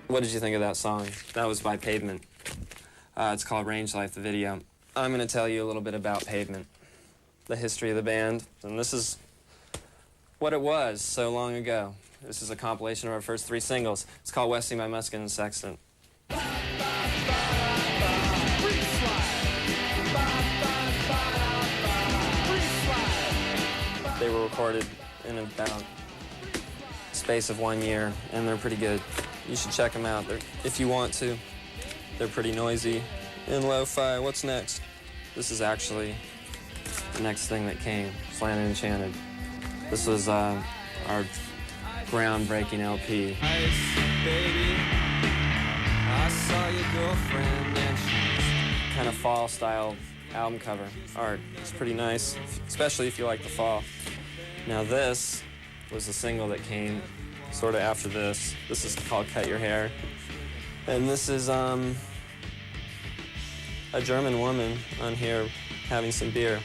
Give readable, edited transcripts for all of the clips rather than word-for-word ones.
What did you think of that song? That was by Pavement. It's called Range Life, the video. I'm going to tell you a little bit about Pavement, the history of the band, and this is what it was so long ago. This is a compilation of our first 3 singles. It's called Westing by Muskin and Sexton. They were recorded in about space of 1 year, and they're pretty good. You should check them out if you want to. They're pretty noisy and lo-fi. What's next? This is actually the next thing that came, Slanted Enchanted. This was our groundbreaking LP. Ice, baby, I saw your girlfriend and she's kind of fall-style album cover art. It's pretty nice, especially if you like the fall. Now this was the single that came sort of after this. This is called Cut Your Hair. And this is a German woman on here having some beer.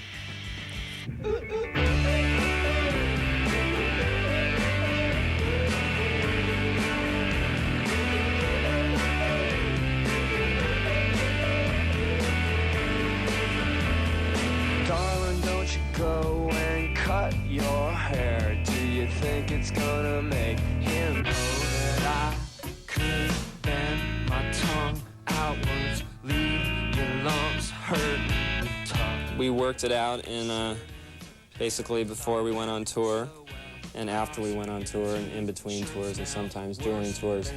Darling, don't you go and cut your hair. Do you think it's gonna make him know that I could bend my tongue outwards, leave your lungs hurt and tough? We worked it out in basically before we went on tour and after we went on tour and in between tours and sometimes during tours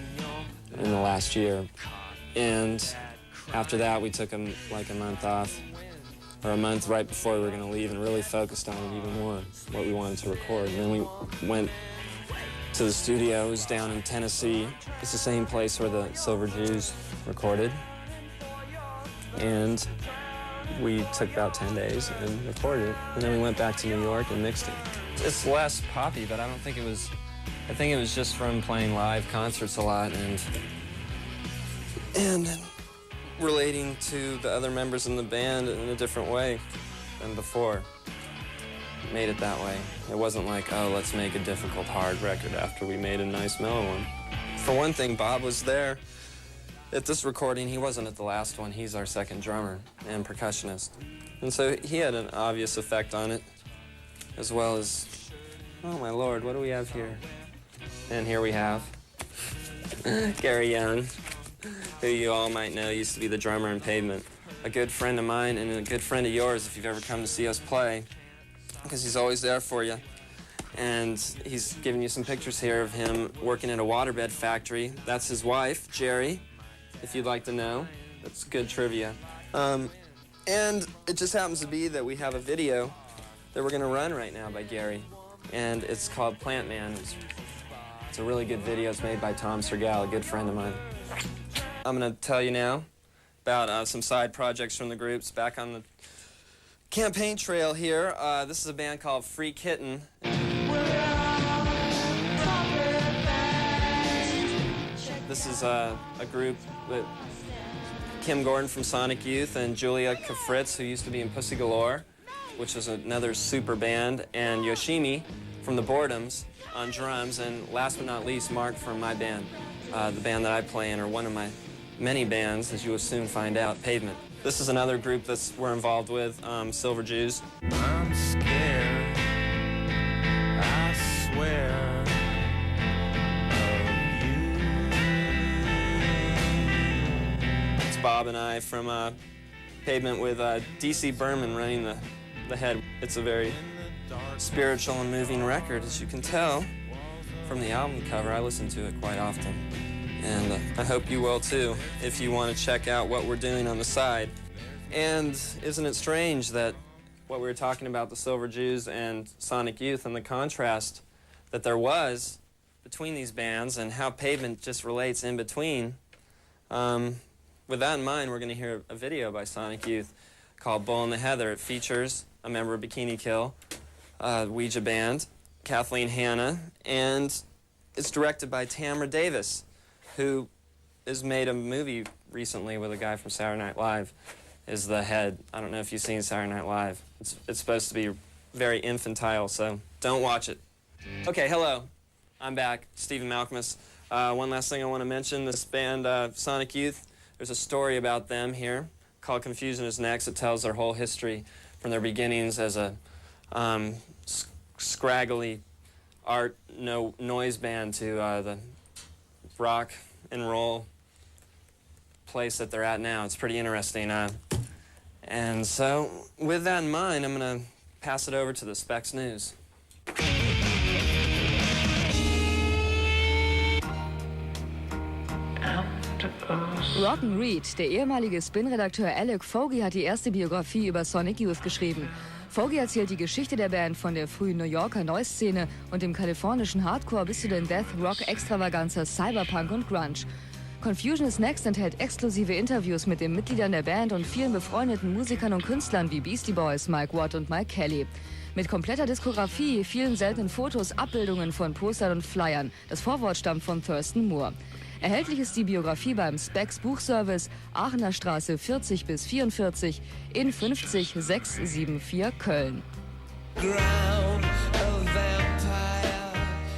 in the last year. And after that we took like a month off, or a month right before we were going to leave, and really focused on it even more, what we wanted to record. And then we went to the studio. It was down in Tennessee. It's the same place where the Silver Jews recorded. And we took about 10 days and recorded it. And then we went back to New York and mixed it. It's less poppy, but I don't think it was... I think it was just from playing live concerts a lot and relating to the other members in the band in a different way than before. Made it that way. It wasn't like, oh, let's make a difficult, hard record after we made a nice, mellow one. For one thing, Bob was there at this recording. He wasn't at the last one. He's our second drummer and percussionist. And so he had an obvious effect on it, as well as, oh my Lord, what do we have here? And here we have Gary Young, who you all might know used to be the drummer in Pavement. A good friend of mine and a good friend of yours if you've ever come to see us play, because he's always there for you. And he's giving you some pictures here of him working at a waterbed factory. That's his wife, Jerry, if you'd like to know. That's good trivia. And it just happens to be that we have a video that we're going to run right now by Gary, and it's called Plant Man. It's a really good video. It's made by Tom Sergal, a good friend of mine. I'm going to tell you now about some side projects from the groups back on the campaign trail here. This is a band called Free Kitten. This is a group with Kim Gordon from Sonic Youth and Julia Kafritz, who used to be in Pussy Galore, which is another super band, and Yoshimi from the Boredoms on drums, and last but not least, Mark from my band, the band that I play in, or one of my many bands, as you will soon find out, Pavement. This is another group that we're involved with, Silver Jews. I'm scared, I swear, of you. It's Bob and I from Pavement with D.C. Berman running the head. It's a very spiritual and moving record, as you can tell from the album cover. I listen to it quite often. And I hope you will too, if you want to check out what we're doing on the side. And isn't it strange that what we were talking about, the Silver Jews and Sonic Youth, and the contrast that there was between these bands and how Pavement just relates in between. With that in mind, we're going to hear a video by Sonic Youth called Bull in the Heather. It features a member of Bikini Kill, Ouija Band, Kathleen Hanna, and it's directed by Tamra Davis, who has made a movie recently with a guy from Saturday Night Live, is the head. I don't know if you've seen Saturday Night Live. It's supposed to be very infantile, so don't watch it. Okay, hello. I'm back, Stephen Malcolmus. One last thing I want to mention, this band, Sonic Youth, there's a story about them here called Confusion is Next. It tells their whole history from their beginnings as a scraggly art noise band to the rock and roll place that they're at now. It's pretty interesting. And so, with that in mind, I'm going to pass it over to the Specs News. Rotten Reed, der ehemalige Spin-Redakteur Alec Fogy, hat die erste Biografie über Sonic Youth geschrieben. Fogy erzählt die Geschichte der Band von der frühen New Yorker Noise-Szene und dem kalifornischen Hardcore bis zu den Death-Rock-Extravaganza, Cyberpunk und Grunge. Confusion is Next enthält exklusive Interviews mit den Mitgliedern der Band und vielen befreundeten Musikern und Künstlern wie Beastie Boys, Mike Watt und Mike Kelly. Mit kompletter Diskografie, vielen seltenen Fotos, Abbildungen von Postern und Flyern. Das Vorwort stammt von Thurston Moore. Erhältlich ist die Biografie beim Specs Buchservice, Aachener Straße 40 bis 44 in 50674 Köln.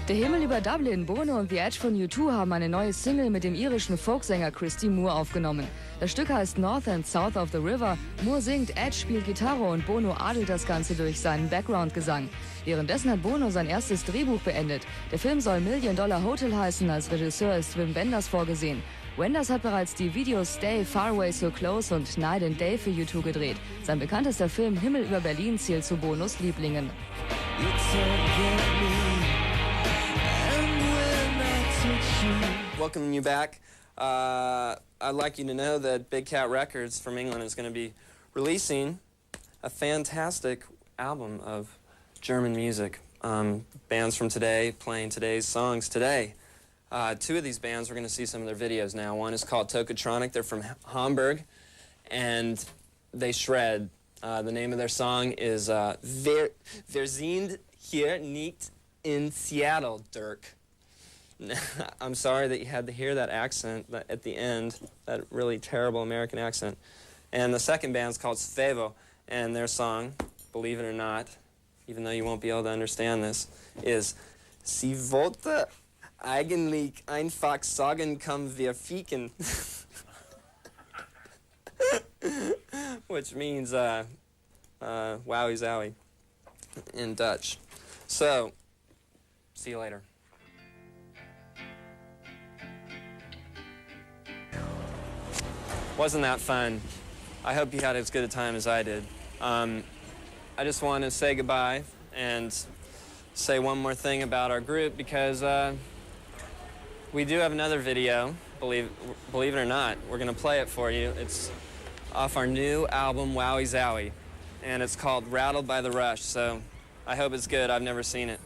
Der Himmel über Dublin, Bono und The Edge von U2 haben eine neue Single mit dem irischen Folksänger Christy Moore aufgenommen. Das Stück heißt North and South of the River. Moore singt, Edge spielt Gitarre und Bono adelt das Ganze durch seinen Background-Gesang. Währenddessen hat Bono sein erstes Drehbuch beendet. Der Film soll $1 Million Hotel heißen, als Regisseur ist Wim Wenders vorgesehen. Wenders hat bereits die Videos Stay, Far Away So Close und Night and Day für U2 gedreht. Sein bekanntester Film Himmel über Berlin zählt zu Bonos Lieblingen. Welcoming you back. I'd like you to know that Big Cat Records from England is going to be releasing a fantastic album of German music. Bands from today playing today's songs today. Two of these bands, we're going to see some of their videos now. One is called Tokotronic. They're from Hamburg, and they shred. The name of their song is Wir sind hier nicht in Seattle, Dirk. I'm sorry that you had to hear that accent at the end, that really terrible American accent. And the second band's called Svevo, and their song, believe it or not, even though you won't be able to understand this, is Sie wollte eigentlich einfach sagen, komm wir ficken. Which means, wowie zowie in Dutch. So, see you later. Wasn't that fun? I hope you had as good a time as I did. I just want to say goodbye and say one more thing about our group, because we do have another video, believe it or not. We're going to play it for you. It's off our new album, Wowie Zowie, and it's called Rattled by the Rush, so I hope it's good. I've never seen it.